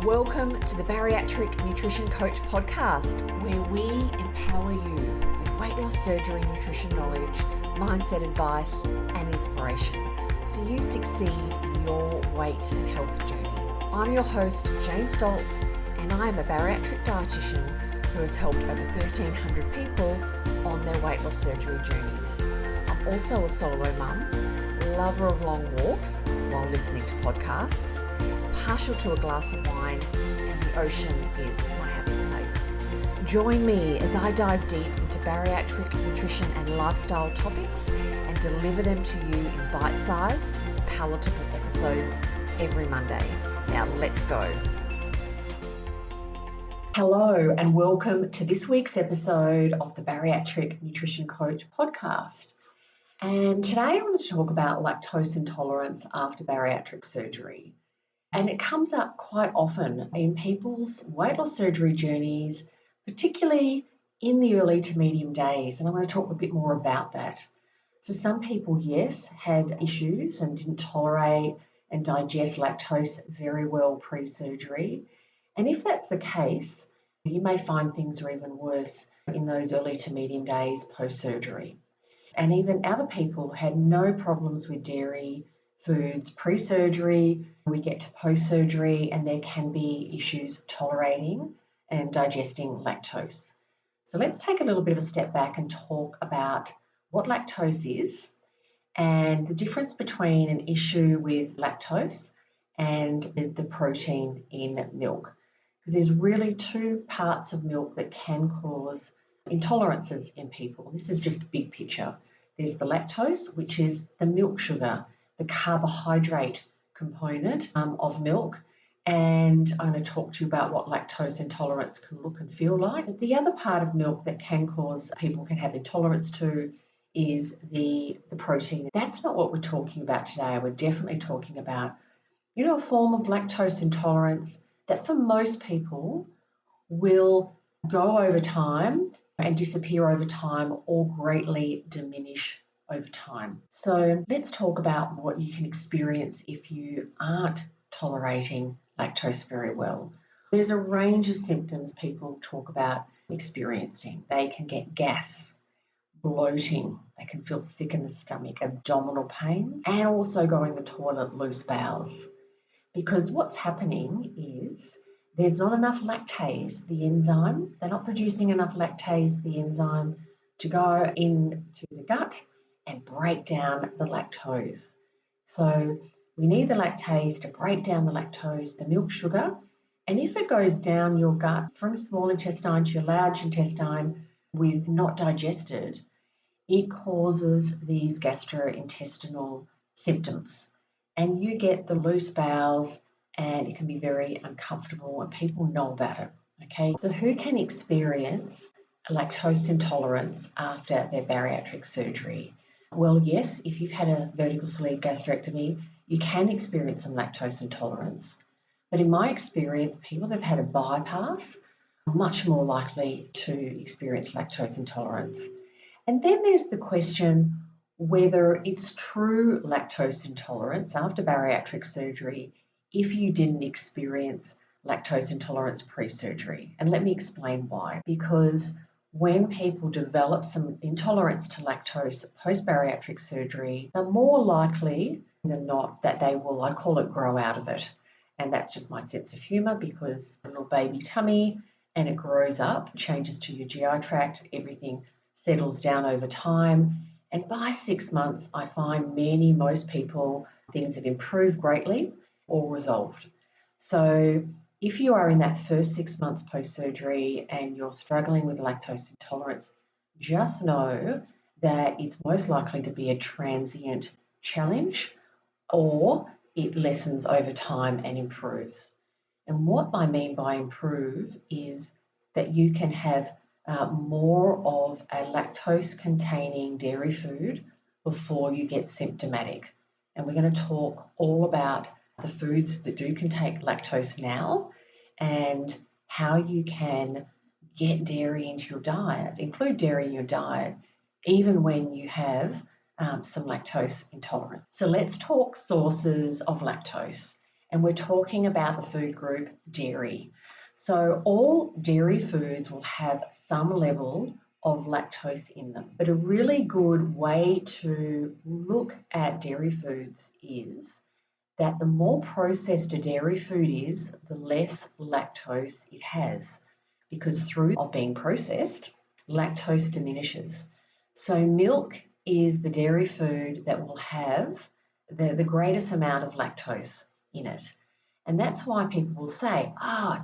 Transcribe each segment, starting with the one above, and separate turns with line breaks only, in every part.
Welcome to the Bariatric Nutrition Coach podcast, where we empower you with weight loss surgery, nutrition knowledge, mindset advice, and inspiration so you succeed in your weight and health journey. I'm your host, Jane Stoltz, and I am a bariatric dietitian who has helped over 1,300 people on their weight loss surgery journeys. I'm also a solo mum, lover of long walks while listening to podcasts, partial to a glass of wine, and the ocean is my happy place. Join me as I dive deep into bariatric nutrition and lifestyle topics and deliver them to you in bite-sized, palatable episodes every Monday. Now let's go. Hello and welcome to this week's episode of the Bariatric Nutrition Coach podcast. And today I want to talk about lactose intolerance after bariatric surgery. And it comes up quite often in people's weight loss surgery journeys, particularly in the early to medium days. And I'm going to talk a bit more about that. So some people, yes, had issues and didn't tolerate and digest lactose very well pre-surgery. And if that's the case, you may find things are even worse in those early to medium days post-surgery. And even other people had no problems with dairy foods pre-surgery. We get to post-surgery and there can be issues tolerating and digesting lactose. So let's take a little bit of a step back and talk about what lactose is and the difference between an issue with lactose and the protein in milk. Because there's really two parts of milk that can cause intolerances in people. This is just big picture. There's the lactose, which is the milk sugar, the carbohydrate component of milk. And I'm going to talk to you about what lactose intolerance can look and feel like. But the other part of milk that can cause people can have intolerance to is the protein. That's not what we're talking about today. We're definitely talking about, a form of lactose intolerance that for most people will go over time and disappear over time or greatly diminish over time. So let's talk about what you can experience if you aren't tolerating lactose very well. There's a range of symptoms people talk about experiencing. They can get gas, bloating, they can feel sick in the stomach, abdominal pain, and also going to the toilet, loose bowels. Because what's happening is there's not enough lactase, the enzyme. They're not producing enough lactase, the enzyme, to go into the gut and break down the lactose. So we need the lactase to break down the lactose, the milk sugar. And if it goes down your gut from small intestine to your large intestine with not digested, it causes these gastrointestinal symptoms. And you get the loose bowels, and it can be very uncomfortable, and people know about it, okay? So who can experience lactose intolerance after their bariatric surgery? Well, yes, if you've had a vertical sleeve gastrectomy, you can experience some lactose intolerance. But in my experience, people that have had a bypass are much more likely to experience lactose intolerance. And then there's the question whether it's true lactose intolerance after bariatric surgery if you didn't experience lactose intolerance pre-surgery. And let me explain why. Because when people develop some intolerance to lactose post-bariatric surgery, they're more likely than not that they will, I call it, grow out of it. And that's just my sense of humour, because a little baby tummy and it grows up, changes to your GI tract, everything settles down over time. And by 6 months, I find most people, things have improved greatly or resolved. So if you are in that first 6 months post-surgery and you're struggling with lactose intolerance, just know that it's most likely to be a transient challenge, or it lessens over time and improves. And what I mean by improve is that you can have more of a lactose-containing dairy food before you get symptomatic. And we're going to talk all about the foods that do contain lactose now and how you can get dairy into your diet, include dairy in your diet, even when you have some lactose intolerance. So let's talk sources of lactose. and we're talking about the food group dairy. So all dairy foods will have some level of lactose in them, but a really good way to look at dairy foods is that the more processed a dairy food is, the less lactose it has, because through of being processed, lactose diminishes. So milk is the dairy food that will have the greatest amount of lactose in it. And that's why people will say,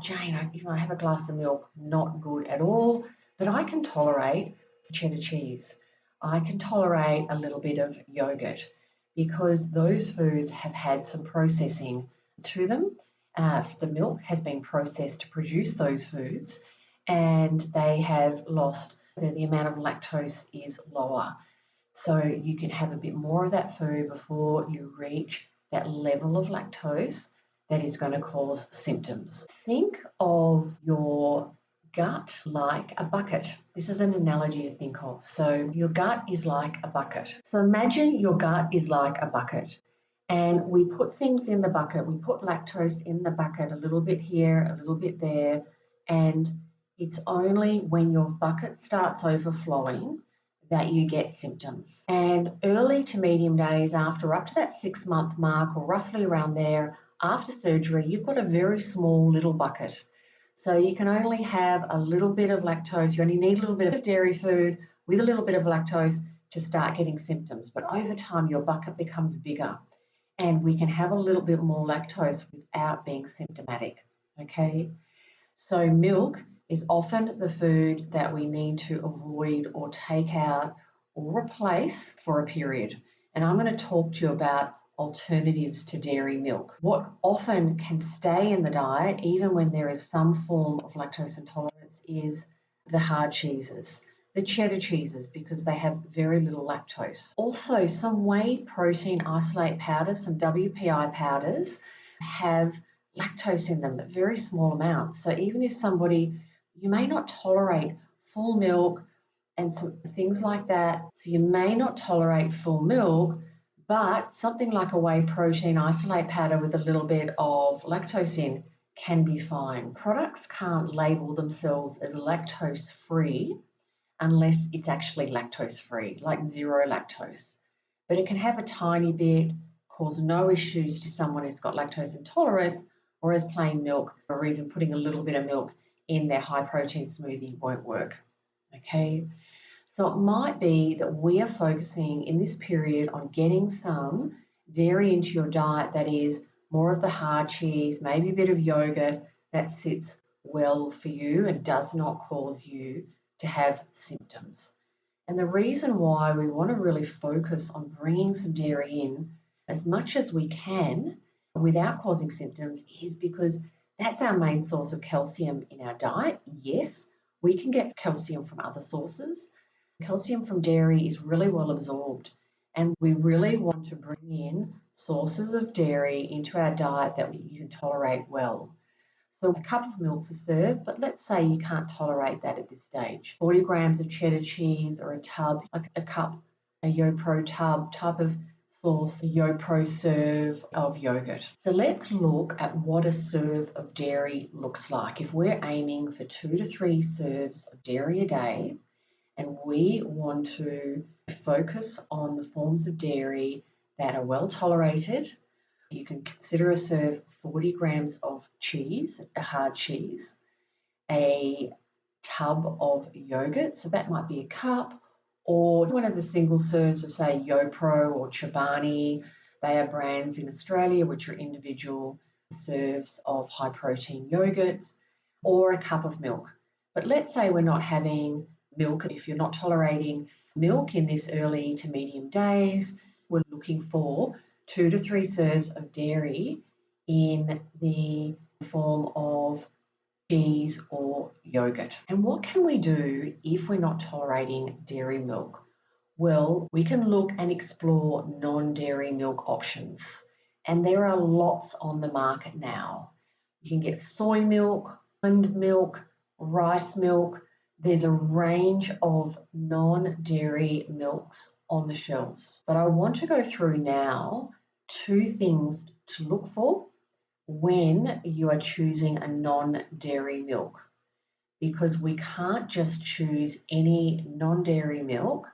Jane, if I have a glass of milk, not good at all, but I can tolerate cheddar cheese. I can tolerate a little bit of yogurt because those foods have had some processing to them. The milk has been processed to produce those foods, and they have lost the amount of lactose is lower. So you can have a bit more of that food before you reach that level of lactose that is going to cause symptoms. Think of your gut like a bucket. This is an analogy to think of. So your gut is like a bucket. So imagine your gut is like a bucket, and we put things in the bucket. We put lactose in the bucket, a little bit here, a little bit there, and it's only when your bucket starts overflowing that you get symptoms. And early to medium days after, up to that 6-month mark or roughly around there, after surgery, you've got a very small little bucket. So you can only have a little bit of lactose. You only need a little bit of dairy food with a little bit of lactose to start getting symptoms. But over time, your bucket becomes bigger, and we can have a little bit more lactose without being symptomatic, okay? So milk is often the food that we need to avoid or take out or replace for a period. And I'm going to talk to you about alternatives to dairy milk. What often can stay in the diet, even when there is some form of lactose intolerance, is the hard cheeses, the cheddar cheeses, because they have very little lactose. Also, some whey protein isolate powders, some WPI powders, have lactose in them, but very small amounts. So even if somebody, you may not tolerate full milk and some things like that, so you may not tolerate full milk, but something like a whey protein isolate powder with a little bit of lactose in can be fine. Products can't label themselves as lactose free unless it's actually lactose free, like zero lactose. But it can have a tiny bit, cause no issues to someone who's got lactose intolerance, whereas plain milk or even putting a little bit of milk in their high protein smoothie won't work, okay? So it might be that we are focusing in this period on getting some dairy into your diet that is more of the hard cheese, maybe a bit of yogurt that sits well for you and does not cause you to have symptoms. And the reason why we want to really focus on bringing some dairy in as much as we can without causing symptoms is because that's our main source of calcium in our diet. Yes, we can get calcium from other sources. Calcium from dairy is really well absorbed, and we really want to bring in sources of dairy into our diet that you can tolerate well. So a cup of milk's a serve, but let's say you can't tolerate that at this stage. 40 grams of cheddar cheese or a tub, like a cup, a YoPro tub type of sauce, a YoPro serve of yogurt. So let's look at what a serve of dairy looks like. If we're aiming for 2 to 3 serves of dairy a day, and we want to focus on the forms of dairy that are well tolerated, you can consider a serve 40 grams of cheese, a hard cheese, a tub of yogurt, so that might be a cup, or one of the single serves of, say, YoPro or Chobani. They are brands in Australia which are individual serves of high protein yogurts, or a cup of milk. But let's say we're not having milk. If you're not tolerating milk in this early to medium days, we're looking for 2 to 3 serves of dairy in the form of cheese or yogurt. And what can we do if we're not tolerating dairy milk? Well, we can look and explore non-dairy milk options. And there are lots on the market now. You can get soy milk, almond milk, rice milk. There's a range of non-dairy milks on the shelves. But I want to go through now 2 things to look for when you are choosing a non-dairy milk, because we can't just choose any non-dairy milk,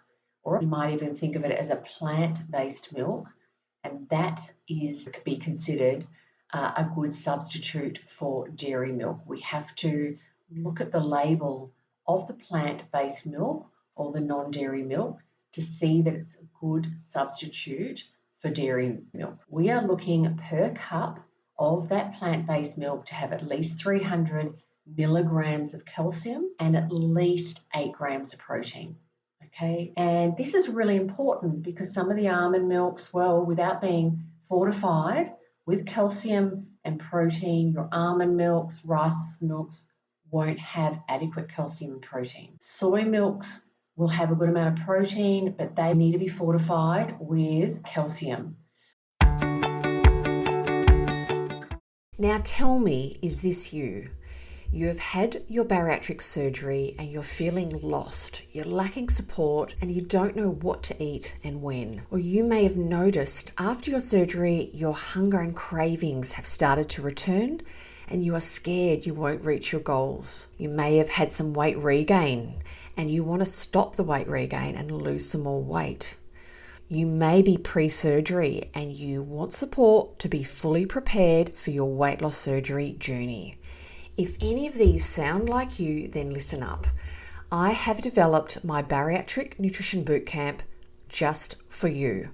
or you might even think of it as a plant-based milk, and that could be considered a good substitute for dairy milk. We have to look at the label of the plant-based milk or the non-dairy milk to see that it's a good substitute for dairy milk. We are looking per cup of that plant-based milk to have at least 300 milligrams of calcium and at least 8 grams of protein. Okay, and this is really important because some of the almond milks, well, without being fortified with calcium and protein, your almond milks, rice milks won't have adequate calcium and protein. Soy milks will have a good amount of protein, but they need to be fortified with calcium.
Now tell me, is this you? You have had your bariatric surgery and you're feeling lost, you're lacking support and you don't know what to eat and when. Or you may have noticed after your surgery, your hunger and cravings have started to return and you are scared you won't reach your goals. You may have had some weight regain and you want to stop the weight regain and lose some more weight. You may be pre-surgery and you want support to be fully prepared for your weight loss surgery journey. If any of these sound like you, then listen up. I have developed my Bariatric Nutrition Bootcamp just for you.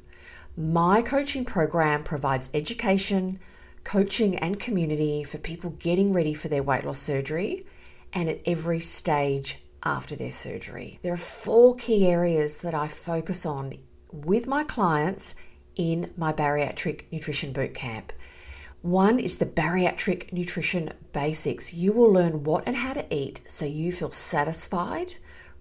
My coaching program provides education, coaching and community for people getting ready for their weight loss surgery and at every stage after their surgery. There are 4 key areas that I focus on with my clients in my Bariatric Nutrition Bootcamp. One is the bariatric nutrition basics. You will learn what and how to eat so you feel satisfied,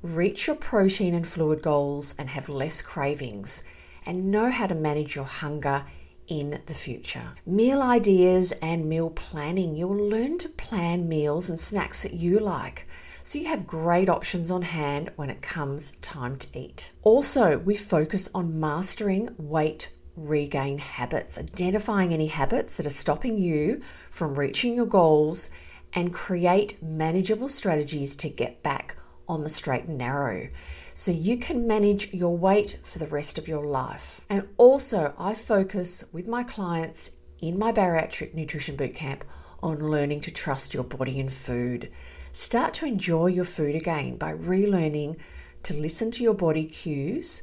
reach your protein and fluid goals, and have less cravings, and know how to manage your hunger in the future. Meal ideas and meal planning. You'll learn to plan meals and snacks that you like, so you have great options on hand when it comes time to eat. Also, we focus on mastering weight regain habits, identifying any habits that are stopping you from reaching your goals and create manageable strategies to get back on the straight and narrow so you can manage your weight for the rest of your life. And also, I focus with my clients in my Bariatric Nutrition Bootcamp on learning to trust your body and food. Start to enjoy your food again by relearning to listen to your body cues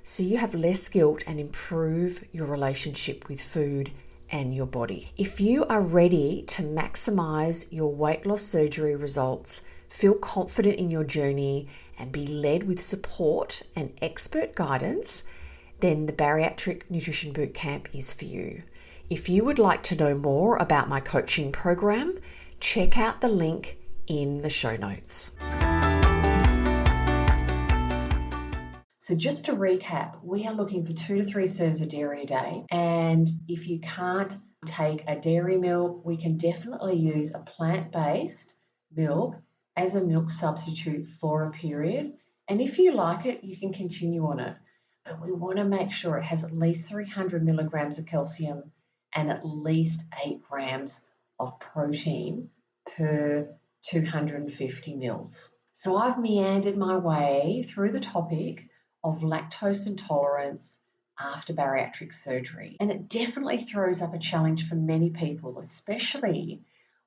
so you have less guilt and improve your relationship with food and your body. If you are ready to maximize your weight loss surgery results, feel confident in your journey, and be led with support and expert guidance, then the Bariatric Nutrition Bootcamp is for you. If you would like to know more about my coaching program, check out the link in the show notes.
So just to recap, we are looking for 2 to 3 serves of dairy a day. And if you can't take a dairy milk, we can definitely use a plant-based milk as a milk substitute for a period. And if you like it, you can continue on it. But we want to make sure it has at least 300 milligrams of calcium and at least 8 grams of protein per 250 mils. So I've meandered my way through the topic of lactose intolerance after bariatric surgery. And it definitely throws up a challenge for many people, especially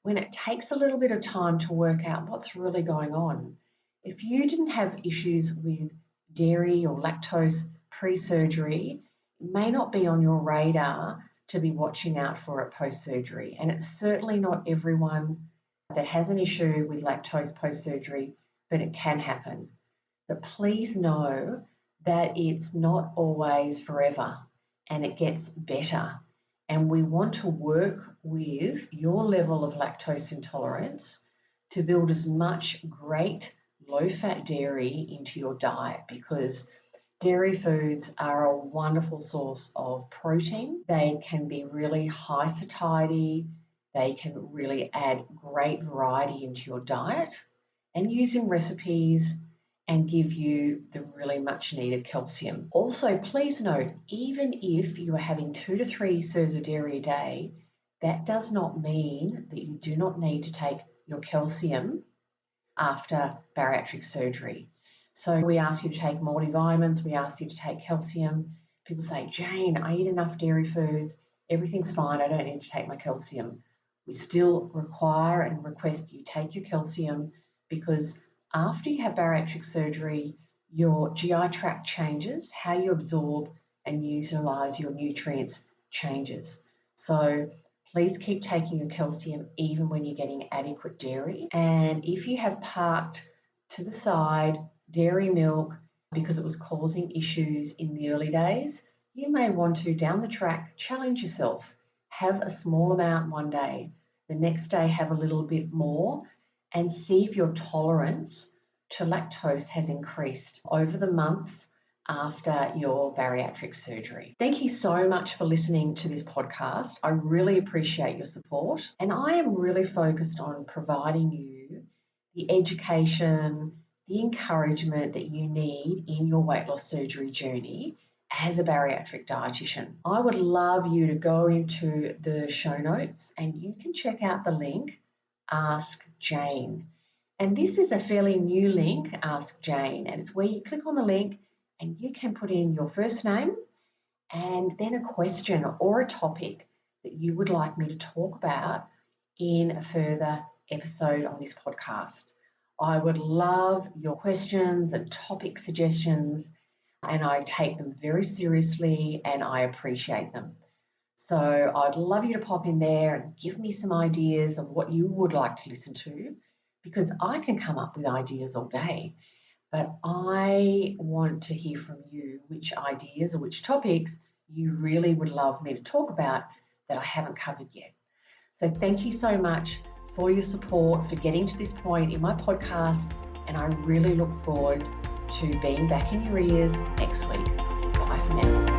when it takes a little bit of time to work out what's really going on. If you didn't have issues with dairy or lactose pre-surgery, it may not be on your radar to be watching out for it post-surgery. And it's certainly not everyone that has an issue with lactose post-surgery, but it can happen. But please know that it's not always forever and it gets better. And we want to work with your level of lactose intolerance to build as much great low-fat dairy into your diet, because dairy foods are a wonderful source of protein. They can be really high satiety. They can really add great variety into your diet and use in recipes and give you the really much needed calcium. Also, please note, even if you are having 2 to 3 serves of dairy a day, that does not mean that you do not need to take your calcium after bariatric surgery. So we ask you to take multivitamins, we ask you to take calcium. People say, Jane, I eat enough dairy foods, everything's fine, I don't need to take my calcium. We still require and request you take your calcium because after you have bariatric surgery, your GI tract changes, how you absorb and utilise your nutrients changes. So please keep taking your calcium even when you're getting adequate dairy. And if you have parked to the side dairy milk because it was causing issues in the early days, you may want to, down the track, challenge yourself. Have a small amount one day, the next day have a little bit more, and see if your tolerance to lactose has increased over the months after your bariatric surgery. Thank you so much for listening to this podcast. I really appreciate your support, and I am really focused on providing you the education, the encouragement that you need in your weight loss surgery journey as a bariatric dietitian. I would love you to go into the show notes and you can check out the link, Ask Jane. And this is a fairly new link, Ask Jane, and it's where you click on the link and you can put in your first name and then a question or a topic that you would like me to talk about in a further episode on this podcast. I would love your questions and topic suggestions, and I take them very seriously and I appreciate them. So I'd love you to pop in there and give me some ideas of what you would like to listen to, because I can come up with ideas all day, but I want to hear from you which ideas or which topics you really would love me to talk about that I haven't covered yet. So thank you so much for your support, for getting to this point in my podcast, and I really look forward to being back in your ears next week. Bye for now.